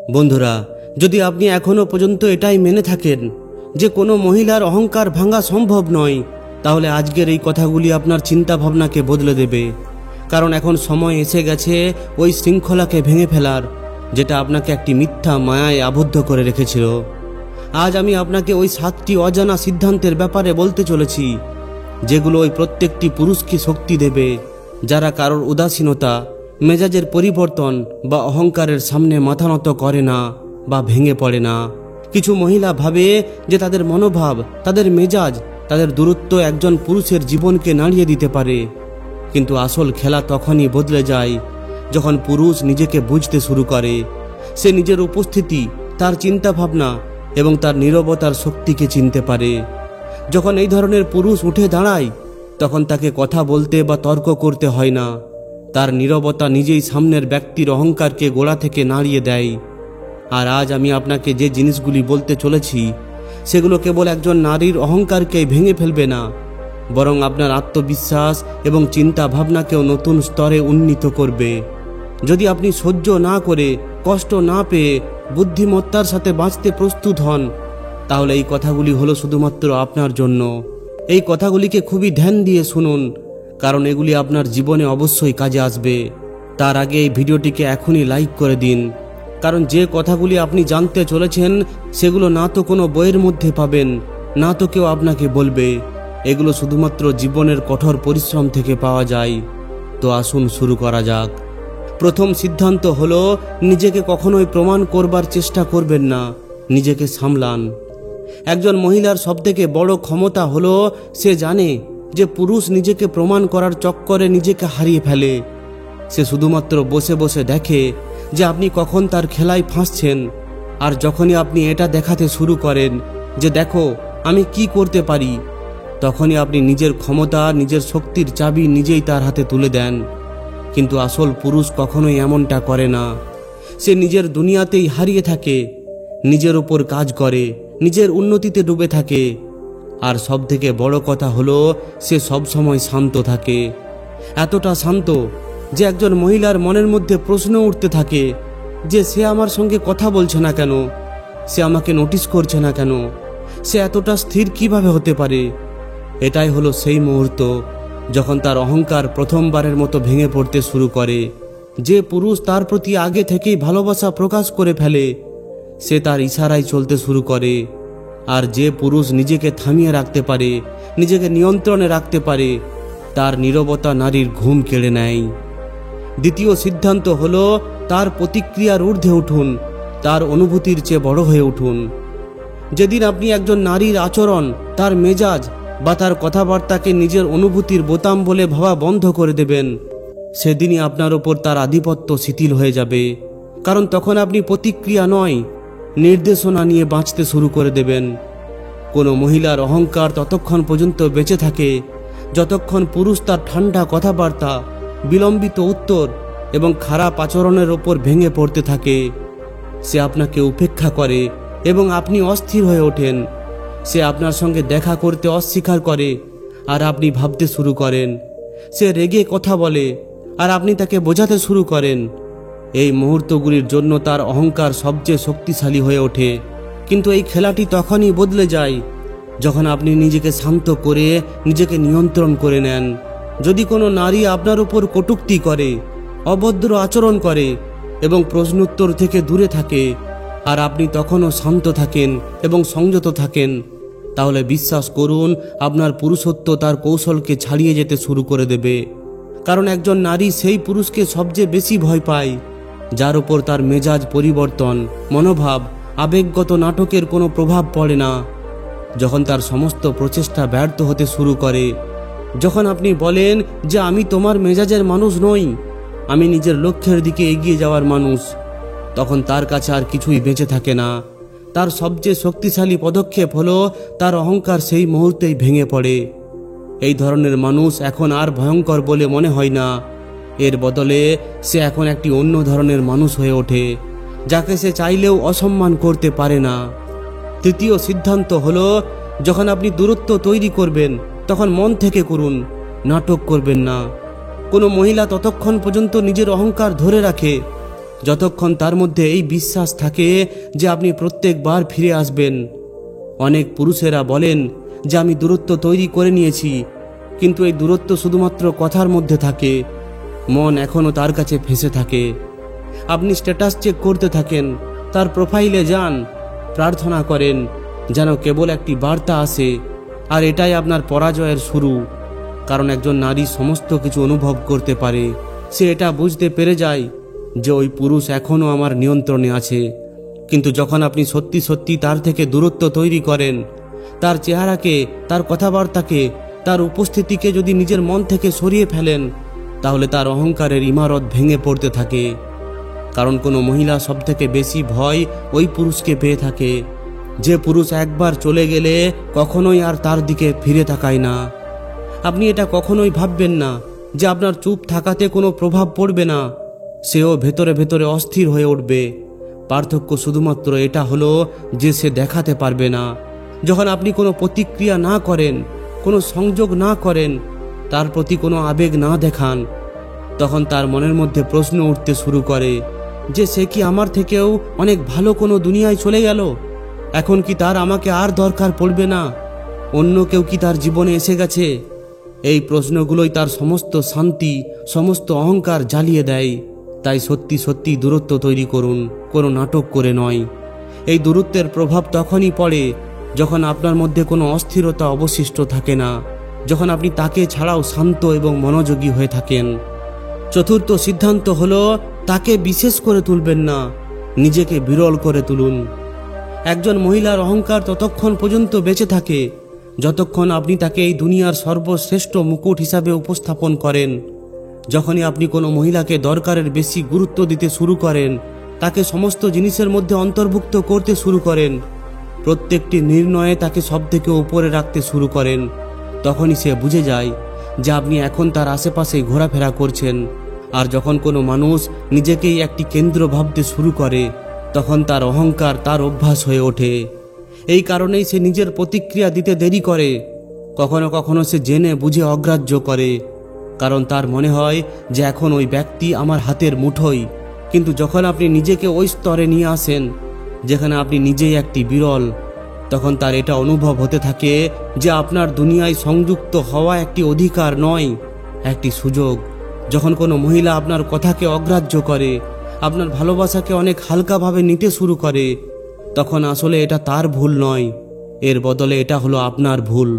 বন্ধুরা, যদি আপনি এখনো পর্যন্ত এটাই মেনে থাকেন যে কোনো মহিলার অহংকার ভাঙা সম্ভব নয়, তাহলে আজকের এই কথাগুলি আপনার চিন্তা ভাবনাকে বদলে দেবে। কারণ এখন সময় এসে গেছে ওই শৃঙ্খলাকে ভেঙে ফেলার, যেটা আপনাকে একটি মিথ্যা মায়ায় আবদ্ধ করে রেখেছিল। আজ আমি আপনাকে ওই 7টি অজানা সিদ্ধান্তের ব্যাপারে বলতে চলেছি, যেগুলো ওই প্রত্যেকটি পুরুষকে শক্তি দেবে, যারা কারোর উদাসীনতা, মেজাজের পরিবর্তন বা অহংকারের সামনে মাথা নত করে না বা ভেঙে পড়ে না। কিছু মহিলা ভাবে যে তাদের মনোভাব, তাদের মেজাজ, তাদের দূরত্ব একজন পুরুষের জীবনকে নাড়িয়ে দিতে পারে। কিন্তু আসল খেলা তখনই বদলে যায় যখন পুরুষ নিজেকে বুঝতে শুরু করে। সে নিজের উপস্থিতি, তার চিন্তাভাবনা এবং তার নীরবতার শক্তিকে চিনতে পারে। যখন এই ধরনের পুরুষ উঠে দাঁড়ায়, তখন তাকে কথা বলতে বা তর্ক করতে হয় না। তার নীরবতা নিজেই সামনের ব্যক্তির অহংকারকে গোড়া থেকে নাড়িয়ে দেয়। আর আজ আমি আপনাকে যে জিনিসগুলি বলতে চলেছি, সেগুলো কেবল একজন নারীর অহংকারকে ভেঙে ফেলবে না, বরং আপনার আত্মবিশ্বাস এবং চিন্তা ভাবনাকেও নতুন স্তরে উন্নীত করবে। যদি আপনি সহ্য না করে, কষ্ট না পেয়ে বুদ্ধিমত্তার সাথে বাঁচতে প্রস্তুত হন, তাহলে এই কথাগুলি হলো শুধুমাত্র আপনার জন্য। এই কথাগুলিকে খুবই ধ্যান দিয়ে শুনুন, কারণ এগুলি আপনার জীবনে অবশ্যই কাজে আসবে। তার আগে এই ভিডিওটিকে এখনই লাইক করে দিন, কারণ যে কথাগুলি আপনি জানতে চলেছেন সেগুলো না তো কোনো বইয়ের মধ্যে পাবেন, না তো কেউ আপনাকে বলবে। এগুলো শুধুমাত্র জীবনের কঠোর পরিশ্রম থেকে পাওয়া যায়। তো আসুন শুরু করা যাক। প্রথম সিদ্ধান্ত হলো, নিজেকে কখনোই প্রমাণ করবার চেষ্টা করবেন না, নিজেকে সামলান। একজন মহিলার সবথেকে বড় ক্ষমতা হলো সে জানে যে পুরুষ নিজেকে প্রমাণ করার চক্করে নিজেকে হারিয়ে ফেলে। সে শুধুমাত্র বসে বসে দেখে যে আপনি কখন তার খেলায় ফাঁসছেন। আর যখনই আপনি এটা দেখাতে শুরু করেন যে দেখো আমি কি করতে পারি, তখনই আপনি নিজের ক্ষমতা, নিজের শক্তির চাবি নিজেই তার হাতে তুলে দেন। কিন্তু আসল পুরুষ কখনোই এমনটা করে না। সে নিজের দুনিয়াতেই হারিয়ে থাকে, নিজের উপর কাজ করে, নিজের উন্নতিতে ডুবে থাকে। আর সবথেকে বড় কথা হলো, সে সবসময় শান্ত থাকে। এতটা শান্ত যে একজন মহিলার মনের মধ্যে প্রশ্ন উঠতে থাকে যে সে আমার সঙ্গে কথা বলছে না কেন, সে আমাকে নোটিস করছে না কেন, সে এতটা স্থির কিভাবে হতে পারে। এটাই হলো সেই মুহূর্ত যখন তার অহংকার প্রথমবারের মতো ভেঙে পড়তে শুরু করে। যে পুরুষ তার প্রতি আগে থেকেই ভালোবাসা প্রকাশ করে ফেলে, সে তার ইশারায় চলতে শুরু করে। আর যে পুরুষ নিজেকে থামিয়ে রাখতে পারে, নিজেকে নিয়ন্ত্রণে রাখতে পারে, তার নীরবতা নারীর ঘুম কেড়ে নেয়। দ্বিতীয় সিদ্ধান্ত হলো, তার প্রতিক্রিয়ার ঊর্ধ্বে উঠুন, তার অনুভূতির চেয়ে বড় হয়ে উঠুন। যেদিন আপনি একজন নারীর আচরণ, তার মেজাজ বা তার কথাবার্তাকে নিজের অনুভূতির বোতাম বলে ভাবা বন্ধ করে দেবেন, সেদিনই আপনার ওপর তার আধিপত্য শিথিল হয়ে যাবে। কারণ তখন আপনি প্রতিক্রিয়া নয়, নির্দেশনা নিয়ে বাঁচতে শুরু করে দেবেন। কোনো মহিলার অহংকার ততক্ষণ পর্যন্ত বেঁচে থাকে যতক্ষণ পুরুষ তার ঠান্ডা কথাবার্তা, বিলম্বিত উত্তর এবং খারাপ আচরণের ওপর ভেঙে পড়তে থাকে। সে আপনাকে উপেক্ষা করে এবং আপনি অস্থির হয়ে ওঠেন। সে আপনার সঙ্গে দেখা করতে অস্বীকার করে আর আপনি ভাবতে শুরু করেন। সে রেগে কথা বলে আর আপনি তাকে বোঝাতে শুরু করেন। এই মুহূর্তগুলির জন্য তার অহংকার সবচেয়ে শক্তিশালী হয়ে ওঠে। কিন্তু এই খেলাটি তখনই বদলে যায় যখন আপনি নিজেকে শান্ত করে নিজেকে নিয়ন্ত্রণ করে নেন। যদি কোনো নারী আপনার উপর কটূক্তি করে, অভদ্র আচরণ করে এবং প্রশ্নোত্তর থেকে দূরে থাকে, আর আপনি তখনও শান্ত থাকেন এবং সংযত থাকেন, তাহলে বিশ্বাস করুন আপনার পুরুষত্ব তার কৌশলকে ছাড়িয়ে যেতে শুরু করে দেবে। কারণ একজন নারী সেই পুরুষকে সবচেয়ে বেশি ভয় পায় যার উপর তার মেজাজ পরিবর্তন, মনোভাব, আবেগগত নাটকের কোনো প্রভাব পড়ে না। যখন তার সমস্ত প্রচেষ্টা ব্যর্থ হতে শুরু করে, যখন আপনি বলেন যে আমি তোমার মেজাজের মানুষ নই, আমি নিজের লক্ষ্যের দিকে এগিয়ে যাওয়ার মানুষ, তখন তার কাছে আর কিছুই বেঁচে থাকে না। তার সবচেয়ে শক্তিশালী পদক্ষেপ হলো তার অহংকার সেই মুহূর্তেই ভেঙে পড়ে। এই ধরনের মানুষ এখন আর ভয়ঙ্কর বলে মনে হয় না। এর বদলে সে এখন একটি অন্য ধরনের মানুষ হয়ে ওঠে, যাকে সে চাইলেও অসম্মান করতে পারে না। তৃতীয় সিদ্ধান্ত হলো, যখন আপনি দূরত্ব তৈরি করবেন তখন মন থেকে করুন, নাটক করবেন না। কোনো মহিলা ততক্ষণ পর্যন্ত নিজের অহংকার ধরে রাখে যতক্ষণ তার মধ্যে এই বিশ্বাস থাকে যে আপনি প্রত্যেকবার ফিরে আসবেন। অনেক পুরুষেরা বলেন যে আমি দূরত্ব তৈরি করে নিয়েছি, কিন্তু এই দূরত্ব শুধুমাত্র কথার মধ্যে থাকে, মন এখনও তার কাছে ফেঁসে থাকে। আপনি স্ট্যাটাস চেক করতে থাকেন, তার প্রোফাইলে যান, প্রার্থনা করেন যেন কেবল একটি বার্তা আসে, আর এটাই আপনার পরাজয়ের শুরু। কারণ একজন নারী সমস্ত কিছু অনুভব করতে পারে। সে এটা বুঝতে পেরে যায় যে ওই পুরুষ এখনও আমার নিয়ন্ত্রণে আছে। কিন্তু যখন আপনি সত্যি সত্যি তার থেকে দূরত্ব তৈরি করেন, তার চেহারাকে, তার কথাবার্তাকে, তার উপস্থিতিকে যদি নিজের মন থেকে সরিয়ে ফেলেন, তাহলে তার অহংকারের ইমারত ভেঙে পড়তে থাকে। কারণ কোনো মহিলা সবথেকে বেশি ভয় ওই পুরুষকে পেয়ে থাকে যে পুরুষ একবার চলে গেলে কখনোই আর তার দিকে ফিরে তাকায় না। আপনি এটা কখনোই ভাববেন না যে আপনার চুপ থাকাতে কোনো প্রভাব পড়বে না, সেও ভেতরে ভেতরে অস্থির হয়ে উঠবে। পার্থক্য শুধুমাত্র এটা হলো যে সে দেখাতে পারবে না। যখন আপনি কোনো প্রতিক্রিয়া না করেন, কোনো সংযোগ না করেন, তার প্রতি কোনো আবেগ না দেখান, তখন তার মনের মধ্যে প্রশ্ন উঠতে শুরু করে যে সে কি আমার থেকেও অনেক ভালো কোনো দুনিয়ায় চলে গেল? এখন কি তার আমাকে আর দরকার পড়বে না? অন্য কেউ কি তার জীবনে এসে গেছে? এই প্রশ্নগুলোই তার সমস্ত শান্তি, সমস্ত অহংকার জ্বালিয়ে দেয়। তাই সত্যি সত্যি দূরত্ব তৈরি করুন, কোনো নাটক করে নয়। এই দূরত্বের প্রভাব তখনই পড়ে যখন আপনার মধ্যে কোনো অস্থিরতা অবশিষ্ট থাকে না, যখন আপনি তাকে ছাড়াও শান্ত এবং মনোযোগী হয়ে থাকেন। চতুর্থ সিদ্ধান্ত হলো তাকে বিশেষ করে তুলবেন না, নিজেকে বিরল করে তুলুন। একজন মহিলার অহংকার ততক্ষণ পর্যন্ত বেঁচে থাকে যতক্ষণ আপনি তাকে এই দুনিয়ার সর্বশ্রেষ্ঠ মুকুট হিসাবে উপস্থাপন করেন। যখনই আপনি কোনো মহিলাকে দরকারের বেশি গুরুত্ব দিতে শুরু করেন, তাকে সমস্ত জিনিসের মধ্যে অন্তর্ভুক্ত করতে শুরু করেন, প্রত্যেকটি নির্ণয়ে তাকে সবথেকে উপরে রাখতে শুরু করেন, তখনই সে বুঝে যায় যে আপনি এখন তার আশেপাশে ঘোরাফেরা করছেন। আর যখন কোনো মানুষ নিজেকেই একটি কেন্দ্র ভাবতে শুরু করে, তখন তার অহংকার তার অভ্যাস হয়ে ওঠে। এই কারণেই সে নিজের প্রতিক্রিয়া দিতে দেরি করে, কখনো কখনো সে জেনে বুঝে অগ্রাহ্য করে, কারণ তার মনে হয় যে এখন ওই ব্যক্তি আমার হাতের মুঠোয়। কিন্তু যখন আপনি নিজেকে ওই স্তরে নিয়ে আসেন যেখানে আপনি নিজেই একটি বিরল, তখন তার এটা অনুভব হতে থাকে যে আপনার দুনিয়ায় সংযুক্ত হওয়া একটি অধিকার নয়, একটি সুযোগ। যখন কোনো মহিলা আপনার কথাকে অগ্রাহ্য করে, আপনার ভালোবাসাকে অনেক হালকাভাবে নিতে শুরু করে, তখন আসলে এটা তার ভুল নয়, এর বদলে এটা হলো আপনার ভুল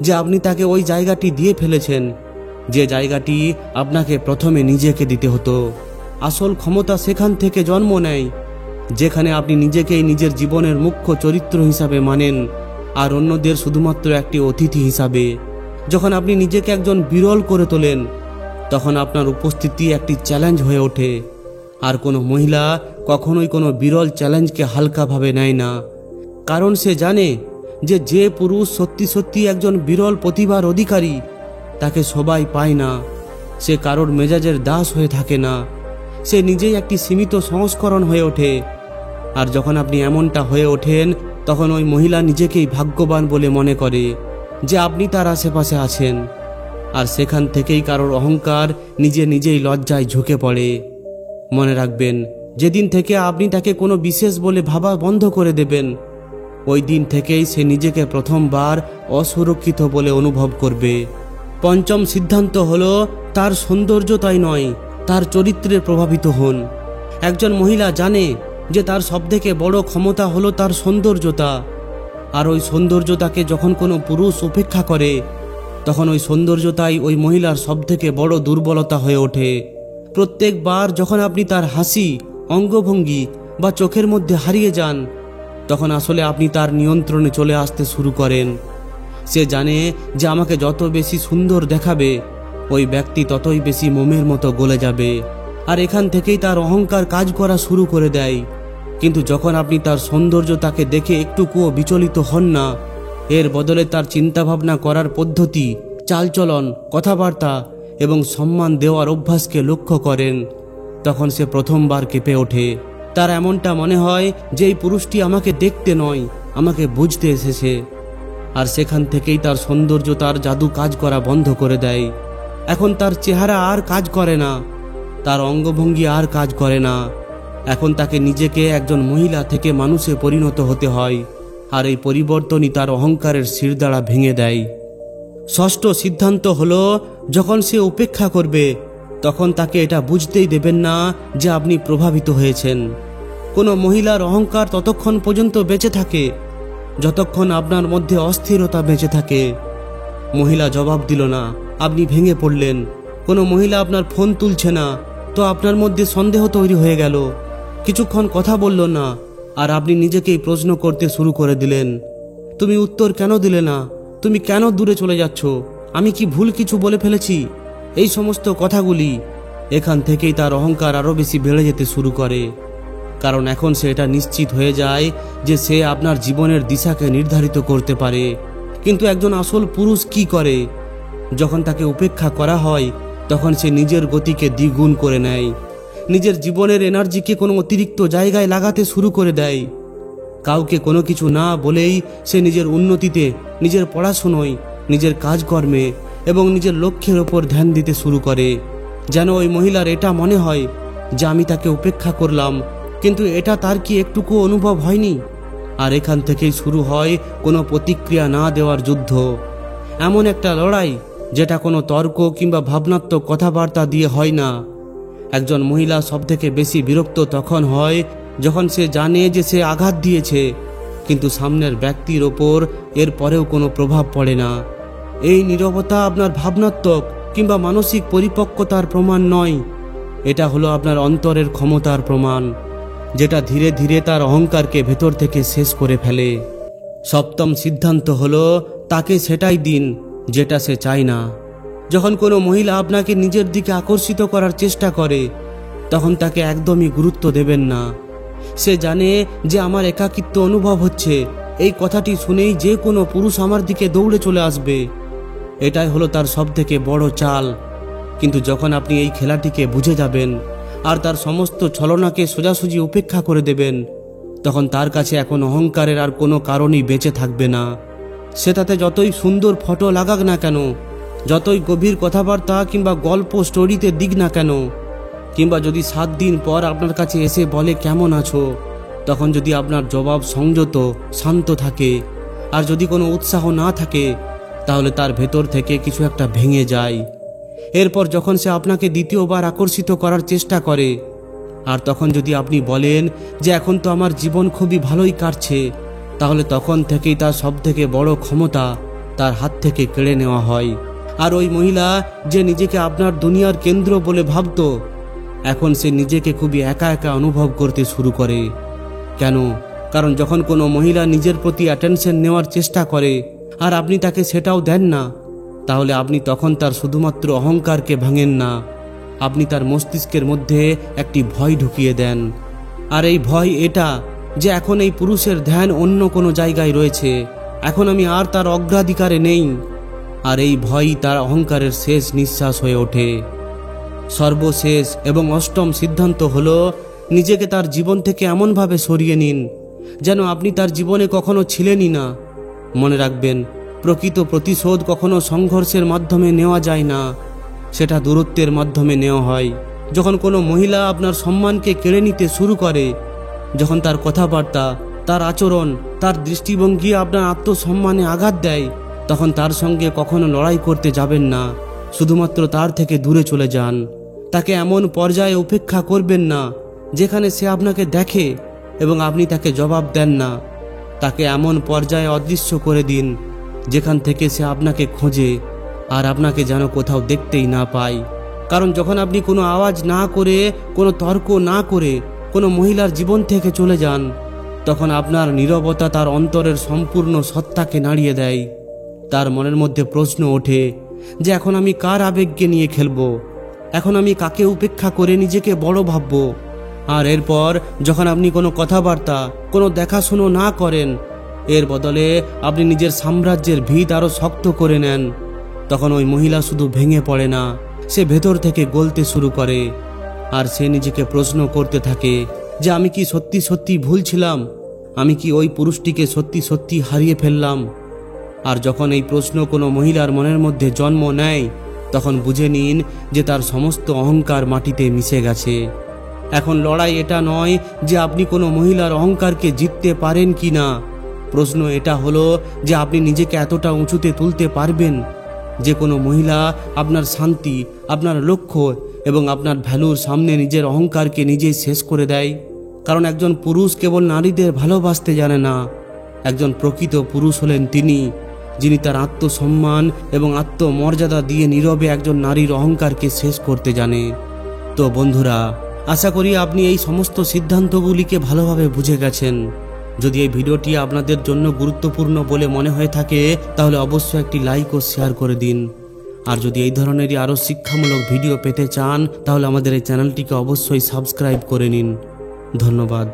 যে আপনি তাকে ওই জায়গাটি দিয়ে ফেলেছেন, যে জায়গাটি আপনাকে প্রথমে নিজেকে দিতে হতো। আসল ক্ষমতা সেখান থেকে জন্ম নেয় যেখানে আপনি নিজেকেই নিজের জীবনের মুখ্য চরিত্র হিসাবে মানেন, আর অন্যদের শুধুমাত্র একটি অতিথি হিসাবে। যখন আপনি নিজেকে একজন বিরল করে তোলেন, তখন আপনার উপস্থিতি একটি চ্যালেঞ্জ হয়ে ওঠে। আর কোনো মহিলা কখনোই কোনো বিরল চ্যালেঞ্জকে হালকাভাবে নেয় না, কারণ সে জানে যে যে পুরুষ সত্যি সত্যি একজন বিরল প্রতিভার অধিকারী, তাকে সবাই পায় না। সে কারোর মেজাজের দাস হয়ে থাকে না, সে নিজেই একটি সীমিত সংস্করণ হয়ে ওঠে। আর যখন আপনি এমনটা হয়ে ওঠেন, তখন ওই মহিলা নিজেকেই ভাগ্যবান বলে মনে করে যে আপনি তার আশেপাশে আছেন। আর সেখান থেকেই কারোর অহংকার নিজে নিজেই লজ্জায় ঝুঁকে পড়ে। মনে রাখবেন, যেদিন থেকে আপনি তাকে কোনো বিশেষ বলে ভাবা বন্ধ করে দেবেন, ওই দিন থেকেই সে নিজেকে প্রথমবার অসুরক্ষিত বলে অনুভব করবে। পঞ্চম সিদ্ধান্ত হলো তার সৌন্দর্যতাই নয়, তার চরিত্রে প্রভাবিত হন। একজন মহিলা জানে যে তার সবথেকে বড় ক্ষমতা হলো তার সৌন্দর্যতা, আর ওই সৌন্দর্যতাকে যখন কোনো পুরুষ উপেক্ষা করে, তখন ওই সৌন্দর্যতাই ওই মহিলার সবথেকে বড় দুর্বলতা হয়ে ওঠে। প্রত্যেকবার যখন আপনি তার হাসি, অঙ্গভঙ্গি বা চোখের মধ্যে হারিয়ে যান, তখন আসলে আপনি তার নিয়ন্ত্রণে চলে আসতে শুরু করেন। সে জানে যে আমাকে যত বেশি সুন্দর দেখাবে, ওই ব্যক্তি ততই বেশি মোমের মতো গলে যাবে। আর এখান থেকেই তার অহংকার কাজ করা শুরু করে দেয়। কিন্তু যখন আপনি তার সৌন্দর্যতাকে দেখে একটুকুও বিচলিত হন না, এর বদলে তার চিন্তাভাবনা করার পদ্ধতি, চালচলন, কথাবার্তা এবং সম্মান দেওয়ার অভ্যাসকে লক্ষ্য করেন, তখন সে প্রথমবার কেঁপে ওঠে। তার এমনটা মনে হয় যে এই পুরুষটি আমাকে দেখতে নয়, আমাকে বুঝতে এসেছে। আর সেখান থেকেই তার সৌন্দর্যতার জাদু কাজ করা বন্ধ করে দেয়। এখন তার চেহারা আর কাজ করে না, তার অঙ্গভঙ্গি আর কাজ করে না, এখন তাকে নিজেকে একজন মহিলা থেকে মানুষে পরিণত হতে হয়, আর এই পরিবর্তনই তার অহংকারের শিরদাঁড়া ভেঙে দেয়। ষষ্ঠ সিদ্ধান্ত হলো, যখন সে উপেক্ষা করবে তখন তাকে এটা বুঝতেই দেবেন না যে আপনি প্রভাবিত হয়েছেন। কোনো মহিলার অহংকার ততক্ষণ পর্যন্ত বেঁচে থাকে যতক্ষণ আপনার মধ্যে অস্থিরতা বেঁচে থাকে। মহিলা জবাব দিল না, আপনি ভেঙে পড়লেন। কোনো মহিলা আপনার ফোন তুলছে না, তো আপনার মধ্যে সন্দেহ তৈরি হয়ে গেল। কিছুক্ষণ কথা বলল না, আর আপনি নিজেকেই প্রশ্ন করতে শুরু করে দিলেন, তুমি উত্তর কেন দিলে না? তুমি কেন দূরে চলে যাচ্ছ? আমি কি ভুল কিছু বলে ফেলেছি? এই সমস্ত কথাগুলি, এখান থেকেই তার অহংকার আরও বেশি বেড়ে যেতে শুরু করে। কারণ এখন সে এটা নিশ্চিত হয়ে যায় যে সে আপনার জীবনের দিশাকে নির্ধারিত করতে পারে। কিন্তু একজন আসল পুরুষ কি করে? যখন তাকে উপেক্ষা করা হয় তখন সে নিজের গতিকে দ্বিগুণ করে নেয়, নিজের জীবনের এনার্জিকে কোনো অতিরিক্ত জায়গায় লাগাতে শুরু করে দেয়। কাউকে কোনো কিছু না বলেই সে নিজের উন্নতিতে, নিজের পড়াশুনোয়, নিজের কাজকর্মে এবং নিজের লক্ষ্যের ওপর ধ্যান দিতে শুরু করে। যেন ওই মহিলার এটা মনে হয় যে আমি তাকে উপেক্ষা করলাম, কিন্তু এটা তার কি একটুকু অনুভব হয়নি? আর এখান থেকেই শুরু হয় কোনো প্রতিক্রিয়া না দেওয়ার যুদ্ধ। এমন একটা লড়াই যেটা কোনো তর্ক কিংবা ভাবনাত্মক কথাবার্তা দিয়ে হয় না। একজন মহিলা সবথেকে বেশি বিরক্ত তখন হয় যখন সে জানে যে সে আঘাত দিয়েছে, কিন্তু সামনের ব্যক্তির ওপর এর পরেও কোনো প্রভাব পড়ে না। এই নীরবতা আপনার ভাবনাত্মক কিংবা মানসিক পরিপক্কতার প্রমাণ নয়, এটা হলো আপনার অন্তরের ক্ষমতার প্রমাণ, যেটা ধীরে ধীরে তার অহংকারকে ভেতর থেকে শেষ করে ফেলে। সপ্তম সিদ্ধান্ত হলো, তাকে সেটাই দিন যেটা সে চায় না। যখন কোনো মহিলা আপনাকে নিজের দিকে আকর্ষিত করার চেষ্টা করে তখন তাকে একদমই গুরুত্ব দেবেন না। সে জানে যে আমার একাকিত্ব অনুভব হচ্ছে, এই কথাটি শুনেই যে কোনো পুরুষ আমার দিকে দৌড়ে চলে আসবে। এটাই হলো তার সবথেকে বড় চাল। কিন্তু যখন আপনি এই খেলাটিকে বুঝে যাবেন আর তার সমস্ত ছলনাকে সোজাসুজি উপেক্ষা করে দেবেন, তখন তার কাছে এখন অহংকারের আর কোনো কারণই বেঁচে থাকবে না। সে তাতে যতই সুন্দর ফটো লাগাক না কেন, যতই গভীর কথাবার্তা কিংবা গল্প স্টোরিতে দিক না কেন, কিংবা যদি 7 দিন পর আপনার কাছে এসে বলে কেমন আছো, তখন যদি আপনার জবাব সংযত, শান্ত থাকে, আর যদি কোনো উৎসাহ না থাকে, তাহলে তার ভেতর থেকে কিছু একটা ভেঙে যায়। এরপর যখন সে আপনাকে দ্বিতীয়বার আকর্ষিত করার চেষ্টা করে, আর তখন যদি আপনি বলেন যে এখন তো আমার জীবন খুবই ভালোই কাটছে, তাহলে তখন থেকেই তার সবথেকে বড় ক্ষমতা তার হাত থেকে কেড়ে নেওয়া হয়। আর ওই মহিলা যে নিজেকে আপনার দুনিয়ার কেন্দ্র বলে ভাবত, এখন সে নিজেকে খুবই একা একা অনুভব করতে শুরু করে। কেন? কারণ যখন কোনো মহিলা নিজের প্রতি অ্যাটেনশন নেওয়ার চেষ্টা করে আর আপনি তাকে সেটাও দেন না, তাহলে আপনি তখন তার শুধুমাত্র অহংকারকে ভাঙেন না, আপনি তার মস্তিষ্কের মধ্যে একটি ভয় ঢুকিয়ে দেন। আর এই ভয় এটা যে এখন এই পুরুষের ধ্যান অন্য কোনো জায়গায় রয়েছে, এখন আমি আর তার অগ্রাধিকারে নেই। আর এই ভয়ই তার অহংকারের শেষ নিঃশ্বাস হয়ে ওঠে। সর্বশেষ এবং অষ্টম সিদ্ধান্ত হলো, নিজেকে তার জীবন থেকে এমনভাবে সরিয়ে নিন যেন আপনি তার জীবনে কখনো ছিলেনই না। মনে রাখবেন, প্রকৃত প্রতিশোধ কখনো সংঘর্ষের মাধ্যমে নেওয়া যায় না, সেটা দূরত্বের মাধ্যমে নেওয়া হয়। যখন কোনো মহিলা আপনার সম্মানকে কেড়ে নিতে শুরু করে, যখন তার কথাবার্তা, তার আচরণ, তার দৃষ্টিভঙ্গি আপনার আত্মসম্মানে আঘাত দেয়, তখন তার সঙ্গে কখনো লড়াই করতে যাবেন না, শুধুমাত্র তার থেকে দূরে চলে যান। তাকে এমন পর্যায়ে উপেক্ষা করবেন না যেখানে সে আপনাকে দেখে এবং আপনি তাকে জবাব দেন না। তাকে এমন পর্যায়ে অদৃশ্য করে দিন যেখান থেকে সে আপনাকে খোঁজে আর আপনাকে যেন কোথাও দেখতেই না পায়। কারণ যখন আপনি কোনো আওয়াজ না করে, কোনো তর্ক না করে কোনো মহিলার জীবন থেকে চলে যান, তখন আপনার নীরবতা তার অন্তরের সম্পূর্ণ সত্তাকে নাড়িয়ে দেয়। তার মনের মধ্যে প্রশ্ন ওঠে যে এখন আমি কার আবেগকে নিয়ে খেলবো, এখন আমি কাকে উপেক্ষা করে নিজেকে বড় ভাববো। আর এরপর যখন আপনি কোনো কথাবার্তা, কোনো দেখাশুনো না করেন, এর বদলে আপনি নিজের সাম্রাজ্যের ভিত আরও শক্ত করে নেন, তখন ওই মহিলা শুধু ভেঙে পড়ে না, সে ভেতর থেকে গলতে শুরু করে। আর সে নিজেকে প্রশ্ন করতে থাকে যে আমি কি সত্যি সত্যি ভুল ছিলাম, আমি কি ওই পুরুষটিকে সত্যি সত্যি হারিয়ে ফেললাম। আর যখন এই প্রশ্ন কোনো মহিলার মনের মধ্যে জন্ম নেয়, তখন বুঝে নিন যে তার সমস্ত অহংকার মাটিতে মিশে গেছে। এখন লড়াই এটা নয় যে আপনি কোনো মহিলার অহংকারকে জিততে পারেন কি না, প্রশ্ন এটা হলো যে আপনি নিজেকে এতটা উঁচুতে তুলতে পারবেন যে কোনো মহিলা আপনার শান্তি, আপনার লক্ষ্য এবং আপনার ভ্যালুর সামনে নিজের অহংকারকে নিজেই শেষ করে দেয়। কারণ একজন পুরুষ কেবল নারীদের ভালোবাসতে জানে না, একজন প্রকৃত পুরুষ হলেন তিনি যিনি তার আত্মসম্মান এবং আত্মমর্যাদা দিয়ে নীরবে একজন নারীর অহংকারকে শেষ করতে জানে। তো বন্ধুরা, আশা করি আপনি এই সমস্ত সিদ্ধান্তগুলিকে ভালোভাবে বুঝে গেছেন। যদি এই ভিডিওটি আপনাদের জন্য গুরুত্বপূর্ণ বলে মনে হয়ে থাকে তাহলে অবশ্যই একটি লাইক ও শেয়ার করে দিন। আর যদি এই ধরনেরই আরও শিক্ষামূলক ভিডিও পেতে চান তাহলে আমাদের এই চ্যানেলটিকে অবশ্যই সাবস্ক্রাইব করে নিন। ধন্যবাদ।